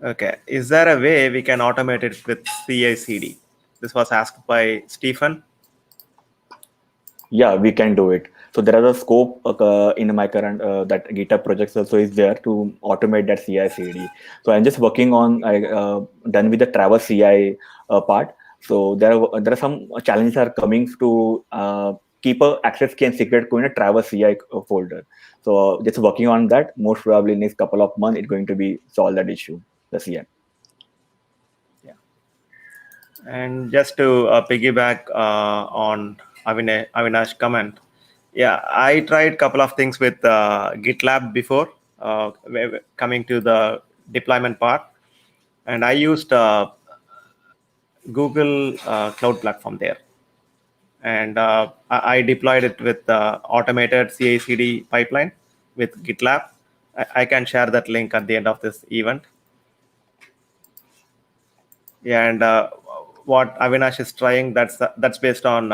Okay. Is there a way we can automate it with CI/CD? This was asked by Stephen. Yeah, we can do it. So there is a scope in my current that GitHub projects also is there to automate that CI/CD. So I'm just working on done with the Traverse CI part. So there are some challenges are coming to keep a access key and secret key in a Traverse CI folder. So just working on that. Most probably next couple of months it's going to be solve that issue. The CI. Yeah. And just to piggyback on Avinash comment, yeah, I tried a couple of things with GitLab before coming to the deployment part, and I used Google Cloud Platform there, and I deployed it with automated CI/CD pipeline with GitLab. I can share that link at the end of this event. Yeah, and what Avinash is trying, that's based on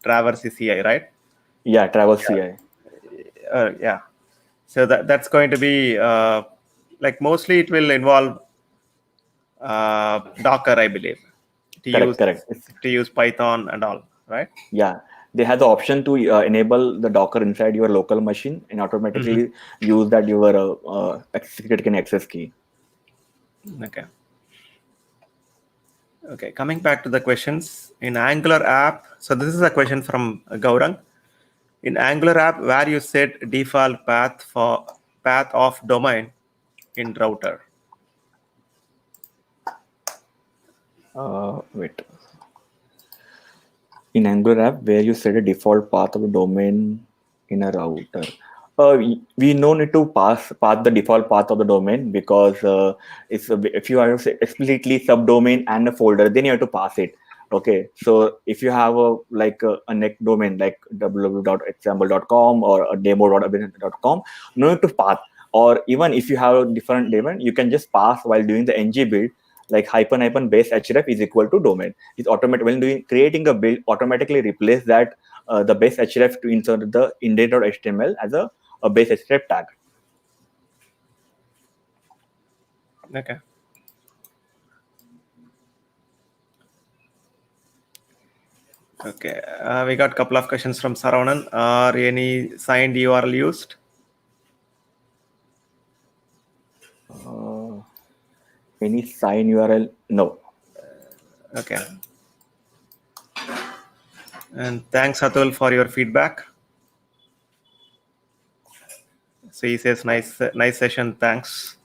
Traverse CI, right? Yeah, Traverse CI. Yeah. So that's going to be like mostly it will involve Docker, I believe, to use Correct. Python and all, right? Yeah, they have the option to enable the Docker inside your local machine and automatically use that your secret can access key. Okay. Okay. Coming back to the questions in Angular app. So this is a question from Gaurang. In Angular app, where you set default path of domain in router. Wait. In Angular app, where you set a default path of the domain in a router. We no need to pass the default path of the domain, because if you are explicitly subdomain and a folder, then you have to pass it. Okay, so if you have a neck domain like www.example.com or a demo.abinash.com, no need to path. Or even if you have a different domain, you can just pass while doing the ng build, like hyphen base href is equal to domain. It's automatic when doing creating a build, automatically replace that the base href to insert the index.html as a base href tag. Okay. Okay, we got a couple of questions from Saravanan. Are any signed URL used? Any sign URL? No. Okay. And thanks, Atul, for your feedback. So he says, nice session. Thanks.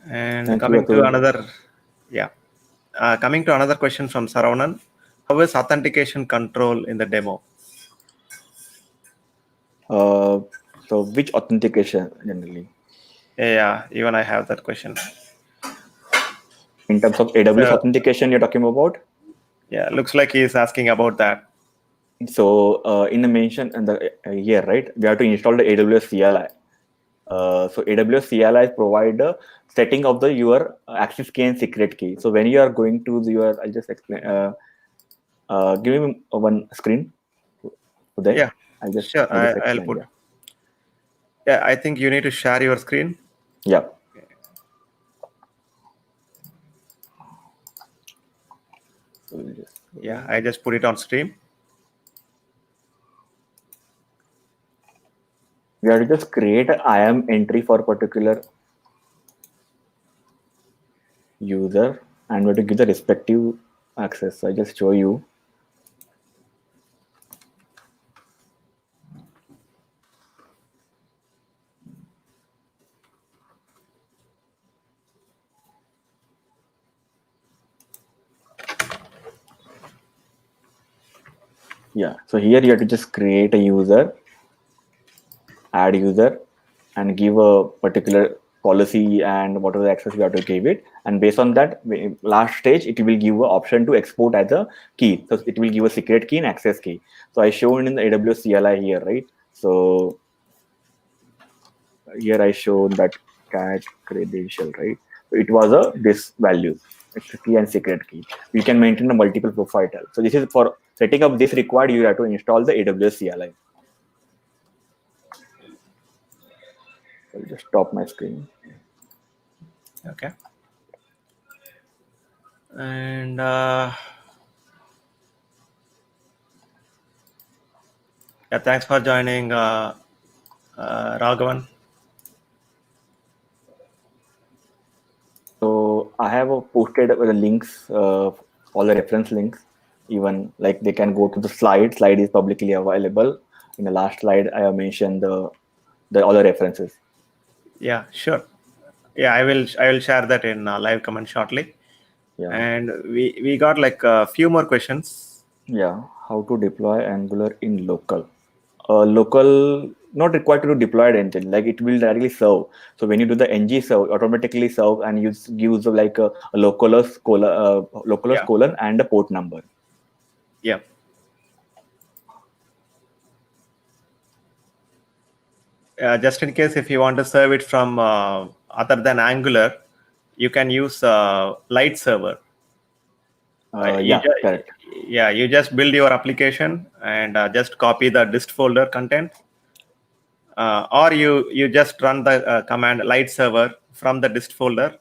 And Thank you, coming to Atul. another, coming to another question from Saravanan. How is authentication control in the demo? So which authentication generally? Yeah, even I have that question. In terms of AWS So, authentication, you're talking about? yeah, looks like he is asking about that. So in the mention in the here, right, we have to install the AWS CLI. So AWS CLI provide a setting of the your access key and secret key. So when you are going to your, I'll just explain. Give me one screen. Then Yeah, I'll just sure. I'll explain. put. Yeah. Yeah, I think you need to share your screen. Yeah. So we'll just Yeah, I just put it on stream. we have to just create an IAM entry for particular user, and we have to give the respective access. So I just show you. Yeah. So here you have to just create a user, add user, and give a particular policy and whatever access we have to give it. And based on that, last stage, it will give an option to export as a key. So it will give a secret key and access key. So I shown in the AWS CLI here, right? So here I shown that cat credential, right? So it was a this values, access key and secret key. You can maintain a multiple profile. So this is for setting up this required, you have to install the AWS CLI. I'll just stop my screen. Okay. And yeah, thanks for joining, Raghavan. So I have posted the links, all the reference links. Even like they can go to the slide. Slide is publicly available. In the last slide, I have mentioned the all the references. Yeah, sure. Yeah, I will share that in live comment shortly. Yeah. And we got like a few more questions. Yeah. How to deploy Angular in local? Local not required to deploy it engine, like it will directly serve. So when you do the ng serve, automatically serve and use like a localhost Yeah. colon and a port number. Yeah. Just in case if you want to serve it from other than Angular, you can use Light server. Yeah, correct. Yeah, you just build your application and just copy the dist folder content, or you just run the command Light server from the dist folder,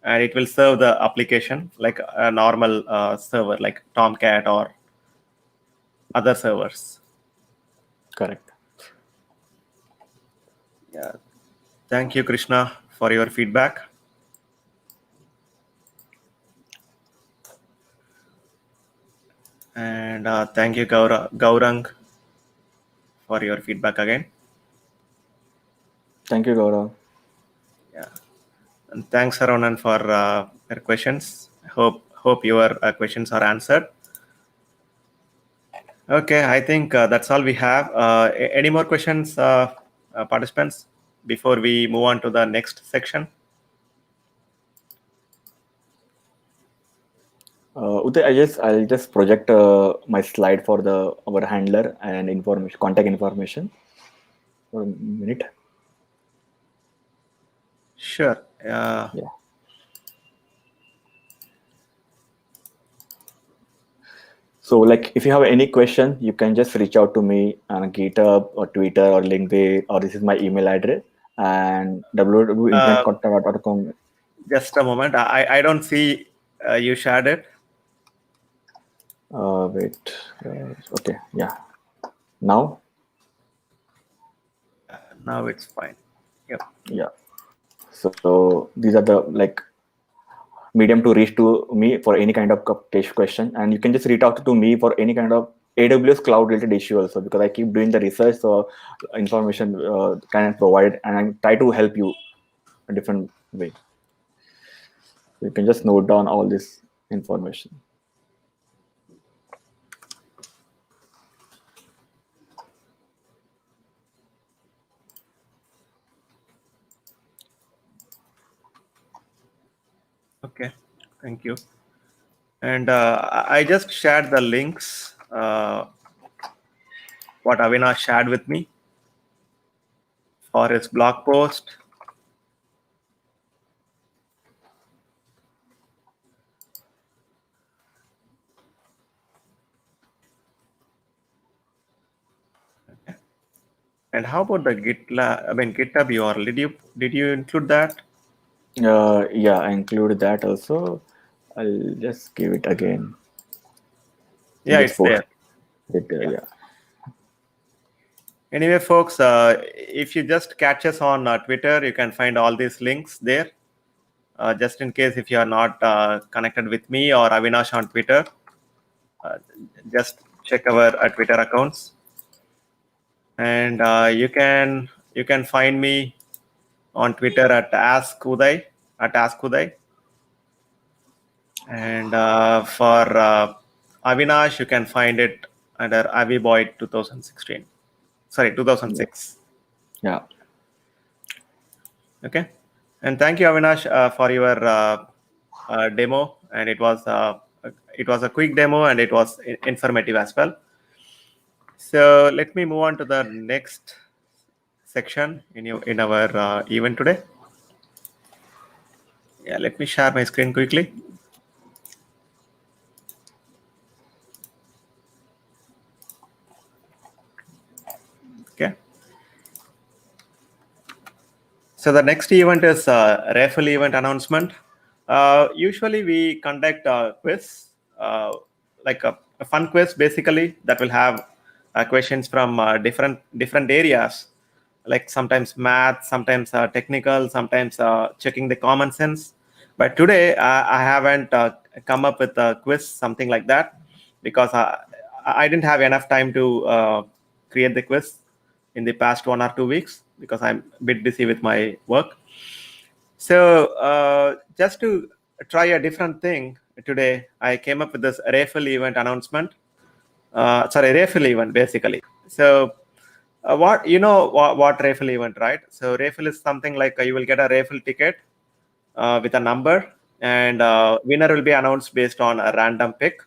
and it will serve the application like a normal server like Tomcat or other servers. Correct. Yeah. Thank you, Krishna, for your feedback. And thank you, Gaurang, for your feedback again. Thank you, Gaurav. Yeah. And thanks, Saronan, for your questions. Hope your questions are answered. Okay, I think that's all we have. Any more questions, participants, before we move on to the next section? Uday, I'll just project my slide for our handler and information, contact information for a minute. Sure. Yeah. So like if you have any question, you can just reach out to me on GitHub or Twitter or LinkedIn, or this is my email address and www.internetcontact.com. Just a moment. I don't see you shared it. Wait. Okay. Yeah. Now. Now it's fine. Yep. Yeah. So these are the like medium to reach to me for any kind of case question, and you can just reach out to me for any kind of AWS cloud related issue also, because I keep doing the research, so information can provide, and I try to help you a different way. You can just note down all this information. Okay. Thank you. And I just shared the links, what Avinash shared with me for his blog post. And how about the GitHub URL? Did you include that? Yeah, I include that also. I'll just give it again. Yeah, Just it's post there. it. Yeah. Yeah. Anyway, folks, if you just catch us on Twitter, you can find all these links there. Just in case if you are not connected with me or Avinash on Twitter, just check our Twitter accounts, and you can find me on Twitter at Ask Uday. And for Avinash, you can find it under Aviboy 2016. Sorry, 2006. Yeah. Okay. And thank you, Avinash, for your demo. And it was a quick demo, and it was informative as well. So let me move on to the next section in our event today. Yeah, let me share my screen quickly. Okay. So the next event is raffle event announcement. Usually we conduct a quiz, like a fun quiz, basically, that will have questions from different areas, like sometimes math, sometimes technical, sometimes checking the common sense. But today I haven't come up with a quiz, something like that, because I didn't have enough time to create the quiz in the past 1 or 2 weeks, because I'm a bit busy with my work. So just to try a different thing today, I came up with this raffle event announcement. Raffle event basically. So what raffle event, right? So raffle is something like you will get a raffle ticket with a number, and winner will be announced based on a random pick.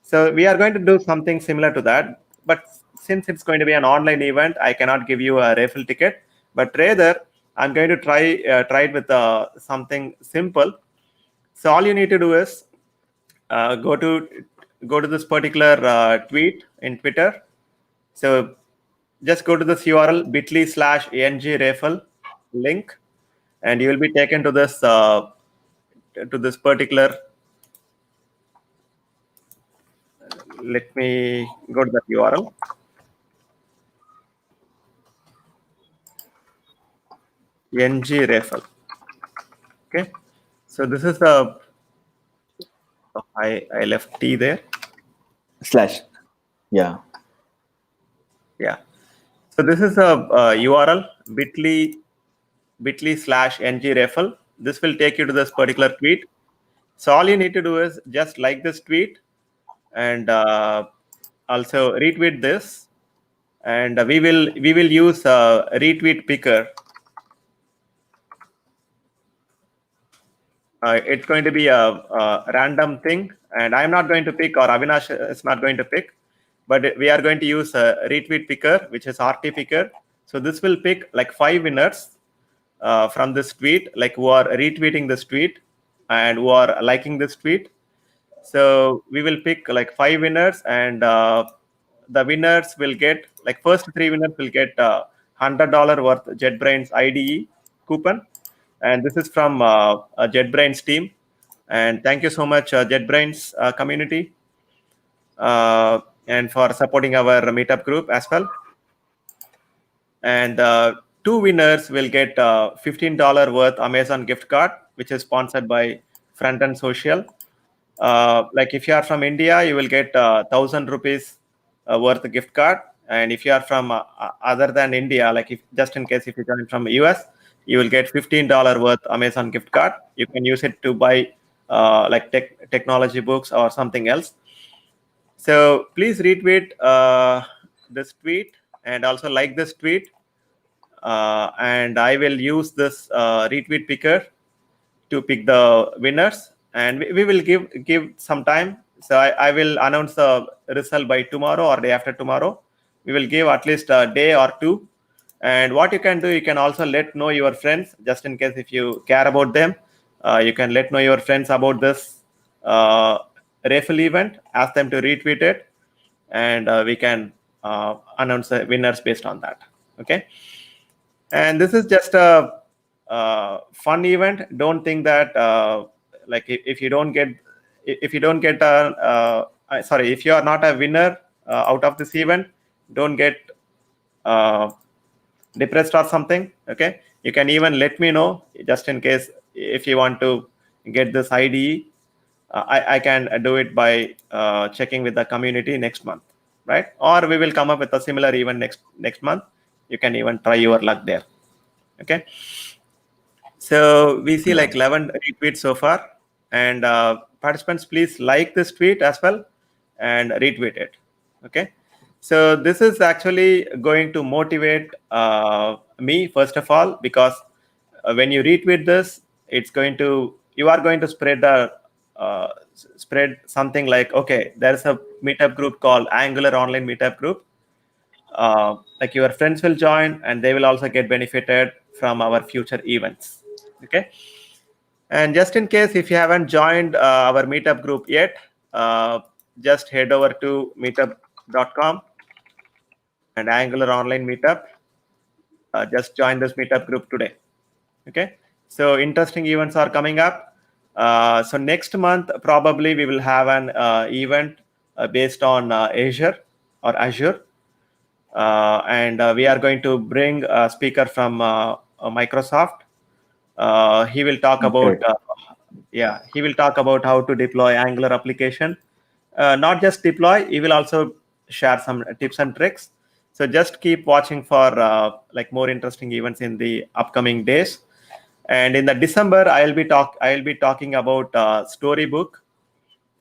So we are going to do something similar to that, but since it's going to be an online event, I cannot give you a raffle ticket. But rather, I'm going to try it with something simple. So all you need to do is go to this particular tweet in Twitter. So just go to this URL bit.ly/ng-raffle link, and you will be taken to this particular. Let me go to that URL. ng-raffle. Okay, so this is the I left T there. Slash. Yeah. Yeah. So this is a URL bit.ly/ng-raffle. This will take you to this particular tweet. So all you need to do is just like this tweet, and also retweet this, and we will use retweet picker. It's going to be a random thing, and I'm not going to pick, or Avinash is not going to pick, but we are going to use a retweet picker, which is RT picker. So this will pick like 5 winners from this tweet, like who are retweeting this tweet and who are liking this tweet. So we will pick like 5 winners, and the winners will get, like, first 3 winners will get $100 worth Jetbrains IDE coupon, and this is from JetBrains team. And thank you so much, JetBrains community. and for supporting our meetup group as well. And two winners will get $15 worth Amazon gift card, which is sponsored by Frontend Social. Like if you are from India, you will get 1,000 rupees worth gift card. And if you are from other than India, like if just in case if you join from US, you will get $15 worth Amazon gift card. You can use it to buy like technology books or something else. So please retweet this tweet and also like this tweet. And I will use this retweet picker to pick the winners, and we will give some time. So I will announce the result by tomorrow or day after tomorrow. We will give at least a day or two. And what you can do, you can also let know your friends, just in case if you care about them. You can let know your friends about this raffle event, ask them to retweet it, and we can announce the winners based on that. Okay. And this is just a fun event. Don't think that like if you don't get sorry, if you are not a winner out of this event, don't get depressed or something. Okay, you can even let me know, just in case if you want to get this IDE. I can do it by checking with the community next month, right? Or we will come up with a similar event next month. You can even try your luck there. Okay, so we see like 11 retweets so far, and participants, please like this tweet as well and retweet it. Okay, so this is actually going to motivate me first of all, because when you retweet this, you are going to spread something like, okay, there's a meetup group called Angular Online Meetup Group. Like your friends will join and they will also get benefited from our future events. Okay, and just in case if you haven't joined our meetup group yet, just head over to meetup.com and Angular Online Meetup. Just join this meetup group today. Okay, so interesting events are coming up. So next month probably we will have an event based on Azure. And we are going to bring a speaker from Microsoft. He will talk about he will talk about how to deploy Angular application. Not just deploy, he will also share some tips and tricks. So just keep watching for like more interesting events in the upcoming days. And in the December, I'll be talking about Storybook,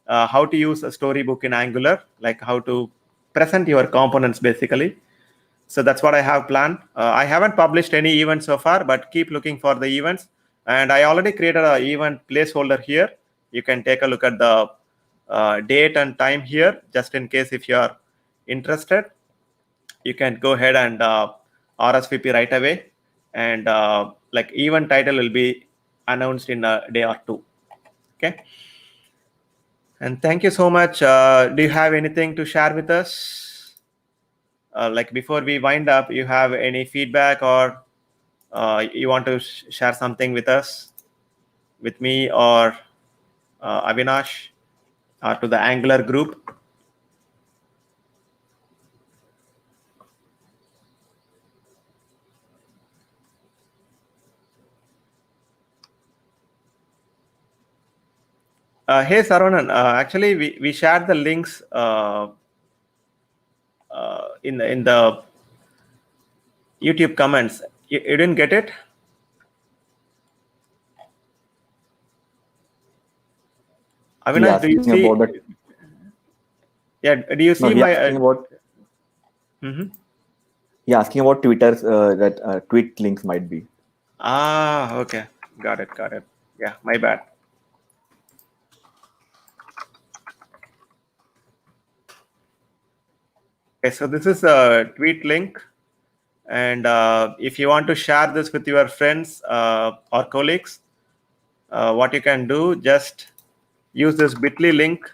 how to use a Storybook in Angular, like how to present your components basically. So that's what I have planned. I haven't published any events so far, but keep looking for the events. And I already created an event placeholder here. You can take a look at the date and time here, just in case if you are interested. You can go ahead and RSVP right away. And like event title will be announced in a day or two. Okay. And thank you so much. Do you have anything to share with us? Like before we wind up, you have any feedback or you want to share something with us, with me or Avinash, or to the Angular group? Hey Saronan, actually we shared the links in the YouTube comments. You didn't get it? Avinash, do you see? Yeah, do you see my? Yeah, asking about Twitter's that tweet links might be. Okay, got it. Yeah, my bad. Okay, so this is a tweet link, and if you want to share this with your friends or colleagues, what you can do, just use this bit.ly link,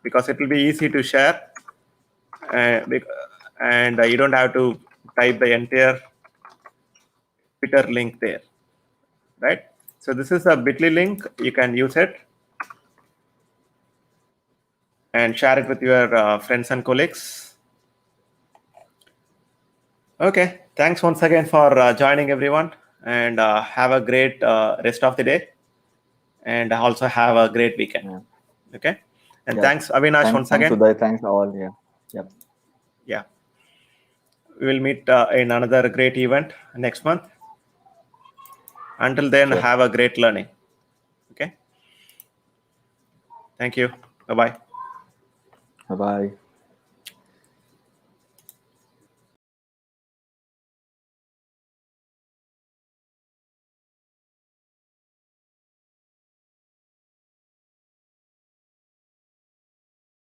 because it will be easy to share, and you don't have to type the entire Twitter link there, right? So this is a bit.ly link. You can use it. and share it with your friends and colleagues. Okay, thanks once again for joining, everyone, and have a great rest of the day, and also have a great weekend. Yeah. Okay, and Yeah. thanks, Avinash, once Thanks, again. Uday. Thanks all. Yeah. Yep. Yeah, we will meet in another great event next month. Until then, Sure. have a great learning. Okay, thank you. Bye-bye. Bye bye.